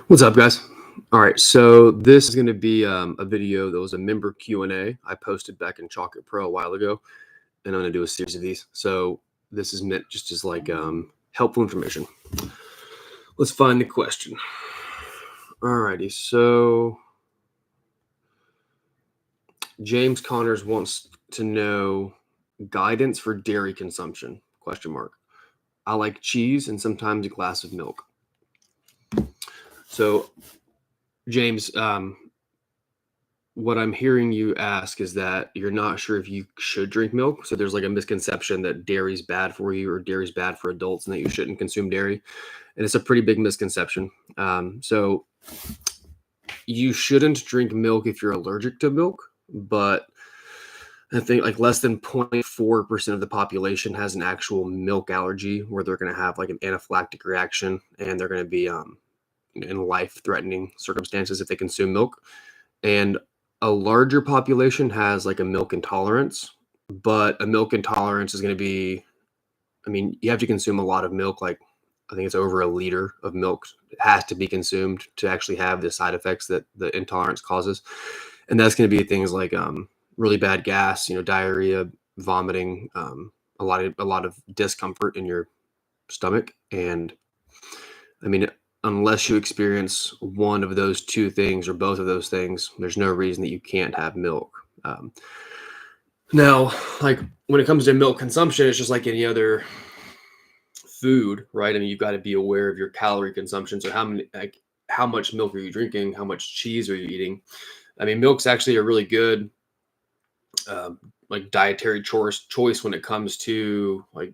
What's up, guys? All right, so this is going to be a video that was a member Q&A I posted back in Chocolate Pro a while ago, and I'm going to do a series of these. So this is meant just as like helpful information. Let's find the question. All righty, so James Connors wants to know guidance for dairy consumption, question mark. I like cheese and sometimes a glass of milk. So James, what I'm hearing you ask is that you're not sure if you should drink milk. So there's like a misconception that dairy's bad for you or dairy's bad for adults and that you shouldn't consume dairy. And it's a pretty big misconception. So you shouldn't drink milk if you're allergic to milk, but I think like less than 0.4% of the population has an actual milk allergy where they're going to have like an anaphylactic reaction and they're going to be in life-threatening circumstances if they consume milk. And a larger population has like a milk intolerance, but a milk intolerance is going to be, you have to consume a lot of milk. Like I think it's over a liter of milk. It has to be consumed to actually have the side effects that the intolerance causes. And that's going to be things like really bad gas, diarrhea, vomiting, a lot of discomfort in your stomach. And unless you experience one of those two things or both of those things, there's no reason that you can't have milk. Now, like when it comes to milk consumption, it's just like any other food, right? You've got to be aware of your calorie consumption. So how much milk are you drinking? How much cheese are you eating? Milk's actually a really good like dietary choice when it comes to like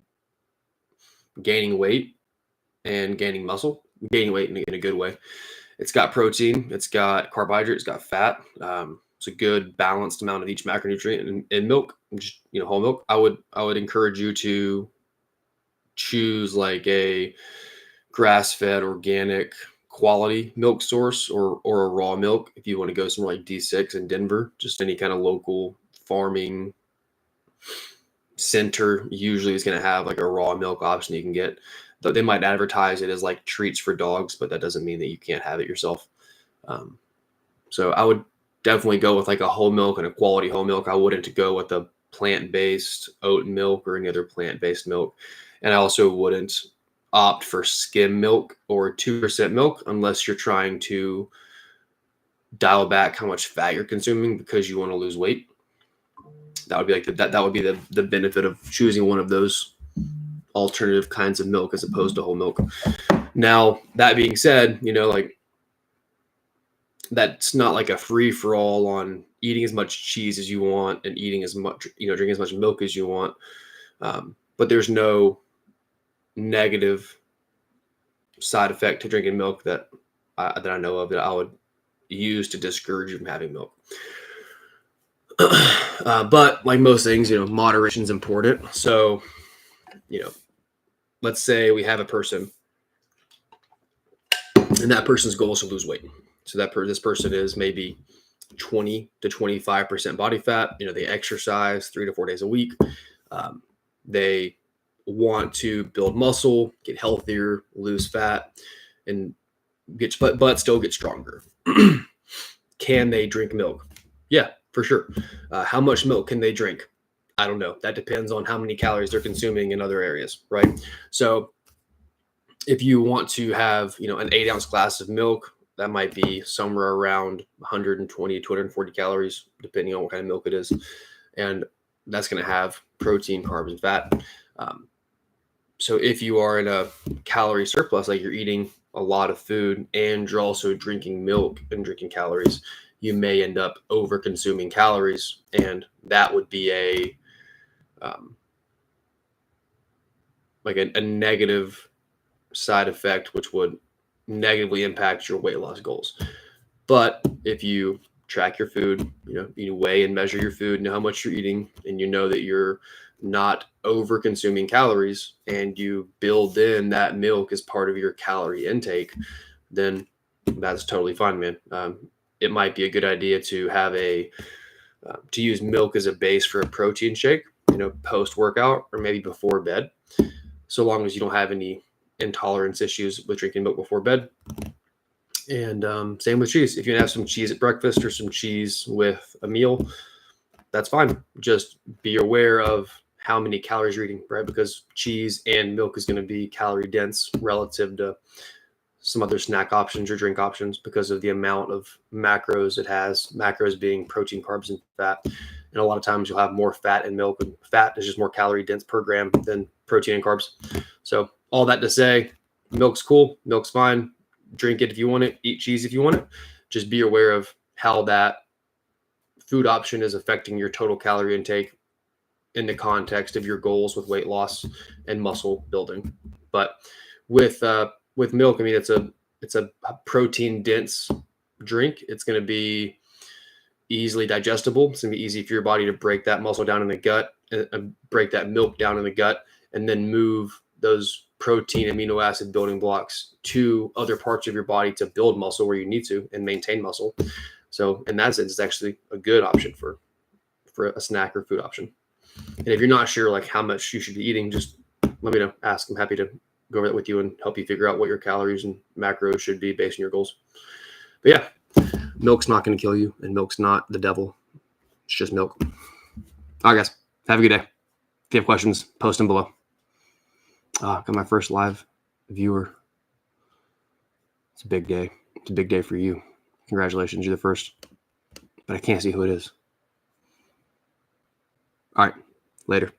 gaining weight and gaining muscle. Gaining weight in a good way. It's got protein, it's got carbohydrate, it's got fat. It's a good balanced amount of each macronutrient in milk, just whole milk. I would encourage you to choose like a grass-fed, organic, quality milk source or a raw milk if you want to go somewhere like D6 in Denver. Just any kind of local farming center usually is going to have like a raw milk option you can get. They might advertise it as like treats for dogs, but that doesn't mean that you can't have it yourself. So I would definitely go with like a whole milk and a quality whole milk. I wouldn't go with a plant-based oat milk or any other plant-based milk. And I also wouldn't opt for skim milk or 2% milk unless you're trying to dial back how much fat you're consuming because you want to lose weight. That would be like that would be the benefit of choosing one of those alternative kinds of milk as opposed to whole milk. Now, that being said, like that's not like a free for all on eating as much cheese as you want and eating as much, drinking as much milk as you want. But there's no negative side effect to drinking milk that I know of that I would use to discourage you from having milk. But like most things, moderation is important. So, let's say we have a person and that person's goal is to lose weight. So this person is maybe 20 to 25% body fat. They exercise 3 to 4 days a week. They want to build muscle, get healthier, lose fat, and but still get stronger. Can they drink milk? Yeah, for sure. How much milk can they drink? I don't know. That depends on how many calories they're consuming in other areas, right? So if you want to have, an 8-ounce glass of milk, that might be somewhere around 120, 240 calories, depending on what kind of milk it is. And that's going to have protein, carbs, and fat. So if you are in a calorie surplus, like you're eating a lot of food and you're also drinking milk and drinking calories, you may end up over consuming calories. And that would be a negative side effect, which would negatively impact your weight loss goals. But if you track your food, you weigh and measure your food, know how much you're eating, and you know that you're not over consuming calories, and you build in that milk as part of your calorie intake, then that's totally fine, man. It might be a good idea to have to use milk as a base for a protein shake, post workout or maybe before bed, so long as you don't have any intolerance issues with drinking milk before bed. And same with cheese. If you have some cheese at breakfast or some cheese with a meal, that's fine. Just be aware of how many calories you're eating, right? Because cheese and milk is going to be calorie dense relative to some other snack options or drink options because of the amount of macros it has. Macros being protein, carbs, and fat. And a lot of times you'll have more fat in milk, and fat is just more calorie dense per gram than protein and carbs. So all that to say, milk's cool, milk's fine. Drink it if you want it, eat cheese if you want it. Just be aware of how that food option is affecting your total calorie intake in the context of your goals with weight loss and muscle building. But with milk, I mean it's a protein dense drink. It's going to be easily digestible. It's going to be easy for your body to break that muscle down in the gut, break that milk down in the gut, and then move those protein amino acid building blocks to other parts of your body to build muscle where you need to and maintain muscle. So in that sense, it's actually a good option for a snack or food option. And if you're not sure like how much you should be eating, just let me know. Ask. I'm happy to go over that with you and help you figure out what your calories and macros should be based on your goals. But yeah, milk's not going to kill you, and milk's not the devil. It's just milk. All right, guys. Have a good day. If you have questions, post them below. Got my first live viewer. It's a big day. It's a big day for you. Congratulations. You're the first. But I can't see who it is. All right. Later.